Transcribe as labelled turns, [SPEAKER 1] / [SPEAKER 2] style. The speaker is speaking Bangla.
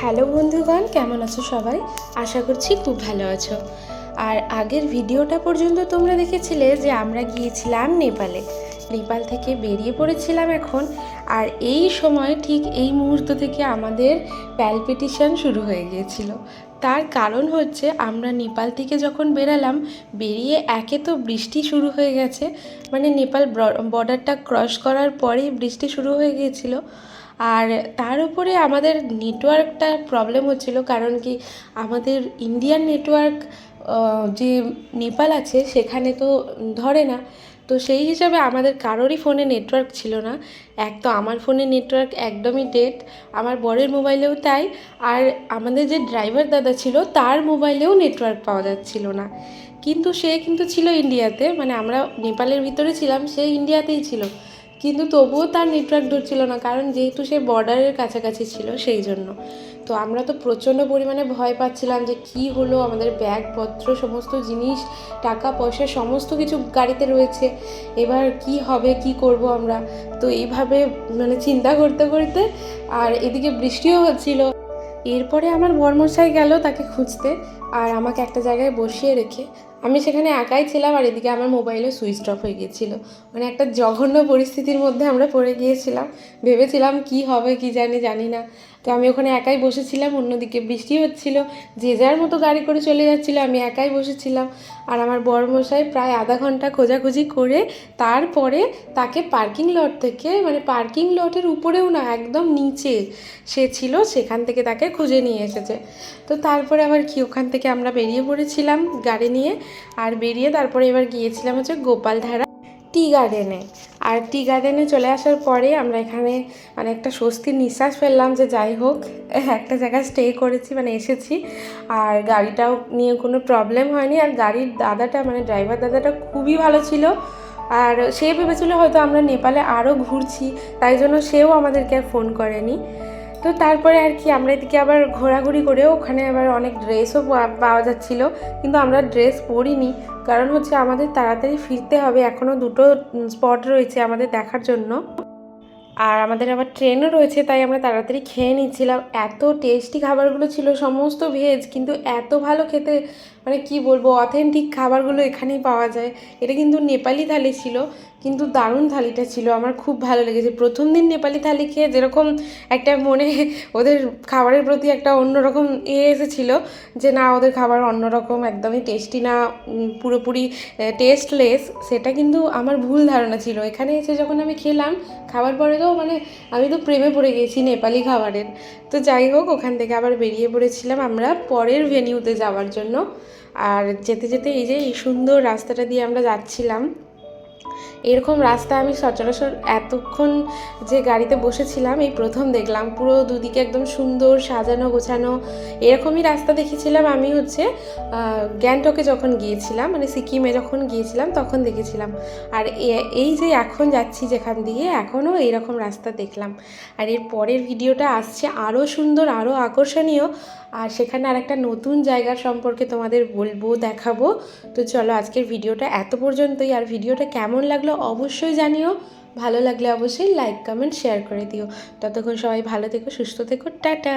[SPEAKER 1] হ্যালো বন্ধুগণ, কেমন আছো সবাই? আশা করছি খুব ভালো আছো। আর আগের ভিডিওটা পর্যন্ত তোমরা দেখেছিলে যে আমরা গিয়েছিলাম নেপাল থেকে বেরিয়ে পড়েছিলাম এখন। আর এই সময় ঠিক এই মুহূর্ত থেকে আমাদের প্যালপিটেশন শুরু হয়ে গিয়েছিল। তার কারণ হচ্ছে আমরা নেপাল থেকে যখন বেরিয়ে একে তো বৃষ্টি শুরু হয়ে গেছে, মানে নেপাল বর্ডারটা ক্রস করার পরেই বৃষ্টি শুরু হয়ে গিয়েছিল। আর তার উপরে আমাদের নেটওয়ার্কটা প্রবলেম হচ্ছিল, কারণ কি আমাদের ইন্ডিয়ান নেটওয়ার্ক যে নেপাল আছে সেখানে তো ধরে না। তো সেই হিসাবে আমাদের কারোরই ফোনে নেটওয়ার্ক ছিল না। এক তো আমার ফোনে নেটওয়ার্ক একদমই ডেড, আমার বরের মোবাইলেও তাই। আর আমাদের যে ড্রাইভার দাদা ছিল তার মোবাইলেও নেটওয়ার্ক পাওয়া যাচ্ছিল না। কিন্তু সে ছিল ইন্ডিয়াতে, মানে আমরা নেপালের ভিতরে ছিলাম, সে ইন্ডিয়াতেই ছিল, কিন্তু তবুও তার নেটওয়ার্ক ধরছিল না, কারণ যেহেতু সে বর্ডারের কাছাকাছি ছিল সেই জন্য। তো আমরা তো প্রচণ্ড পরিমাণে ভয় পাচ্ছিলাম যে কি হলো, আমাদের ব্যাগপত্র সমস্ত জিনিস, টাকা পয়সা সমস্ত কিছু গাড়িতে রয়েছে, এবার কি হবে, কি করব আমরা। তো এইভাবে মানে চিন্তা করতে করতে, আর এদিকে বৃষ্টিও হচ্ছিল। এরপরে আমার বরমশাই গেল তাকে খুঁজতে, আর আমাকে একটা জায়গায় বসিয়ে রেখে আমি সেখানে একাই ছিলাম। আর এদিকে আমার মোবাইলও সুইচ অফ হয়ে গিয়েছিলো। মানে একটা জঘন্য পরিস্থিতির মধ্যে আমরা পড়ে গিয়েছিলাম। ভেবেছিলাম কি হবে কি জানি না। তো আমি ওখানে একাই বসেছিলাম, অন্যদিকে বৃষ্টি হচ্ছিল, যে যার মতো গাড়ি করে চলে যাচ্ছিলো, আমি একাই বসেছিলাম। আর আমার বরমশাই প্রায় আধা ঘন্টা খোঁজাখুঁজি করে তারপরে তাকে পার্কিং লট থেকে, মানে পার্কিং লটের উপরেও না, একদম নিচে সে ছিল, সেখান থেকে তাকে খুঁজে নিয়ে এসেছে। তো তারপরে আবার কি, ওখান থেকে আমরা বেরিয়ে পড়েছিলাম গাড়ি নিয়ে। আর বেরিয়ে তারপরে এবার গিয়েছিলাম হচ্ছে গোপালধারা টি গার্ডেনে। আর টি গার্ডেনে চলে আসার পরে আমরা এখানে মানে একটা স্বস্তির নিঃশ্বাস ফেললাম যে যাই হোক একটা জায়গায় স্টে করেছি, মানে এসেছি। আর গাড়িটাও নিয়ে কোনো প্রবলেম হয়নি। আর গাড়ির দাদাটা, মানে ড্রাইভার দাদাটা খুবই ভালো ছিল। আর সে ভেবেছিল হয়তো আমরা নেপালে আরও ঘুরছি, তাই জন্য সেও আমাদেরকে আর ফোন করেনি। তো তারপরে আর কি আমরা এদিকে আবার ঘোরাঘুরি করেও ওখানে আবার অনেক ড্রেসও পাওয়া যাচ্ছিলো, কিন্তু আমরা ড্রেস পরিনি, কারণ হচ্ছে আমাদের তাড়াতাড়ি ফিরতে হবে, এখনও দুটো স্পট রয়েছে আমাদের দেখার জন্য। আর আমাদের আবার ট্রেনও রয়েছে, তাই আমরা তাড়াতাড়ি খেয়ে নিচ্ছিলাম। এত টেস্টি খাবারগুলো ছিল, সমস্ত ভেজ, কিন্তু এত ভালো খেতে, মানে কি বলবো, অথেন্টিক খাবারগুলো এখানেই পাওয়া যায়। এটা কিন্তু নেপালি থালি ছিল, কিন্তু দারুণ থালিটা ছিল, আমার খুব ভালো লেগেছে। প্রথম দিন নেপালি থালি খেয়ে যেরকম একটা মনে ওদের খাবারের প্রতি একটা অন্যরকম এসেছিলো, যে না ওদের খাবার অন্যরকম, একদমই টেস্টি না, পুরোপুরি টেস্টলেস, সেটা কিন্তু আমার ভুল ধারণা ছিল। এখানে এসে যখন আমি খেলাম, খাবার পরে তো মানে আমি তো প্রেমে পড়ে গেছি নেপালি খাবারের। তো যাই হোক, ওখান থেকে আবার বেরিয়ে পড়েছিলাম আমরা পরের ভেনিউতে যাওয়ার জন্য। আর যেতে যেতে এই যে এই সুন্দর রাস্তাটা দিয়ে আমরা যাচ্ছিলাম। এরকম রাস্তা আমি সচরাচর এতক্ষণ যে গাড়িতে বসেছিলাম এই প্রথম দেখলাম, পুরো দুদিকে একদম সুন্দর সাজানো গোছানো। এরকমই রাস্তা দেখেছিলাম আমি হচ্ছে গ্যাংটকে যখন গিয়েছিলাম, মানে সিকিমে যখন গিয়েছিলাম তখন দেখেছিলাম। আর এই যে এখন যাচ্ছি যেখান দিয়ে, এখনও এইরকম রাস্তা দেখলাম। আর এর পরের ভিডিওটা আসছে আরও সুন্দর, আরও আকর্ষণীয়, আর সেখানে আরেকটা নতুন জায়গার সম্পর্কে তোমাদের বলবো, দেখাবো। তো চলো আজকের ভিডিওটা এত পর্যন্তই। আর ভিডিওটা কেমন লাগলো অবশ্যই জানিও, ভালো লাগলে অবশ্যই লাইক কমেন্ট শেয়ার করে দিও। ততক্ষণ সবাই ভালো থেকো, সুস্থ থেকো, টাটা।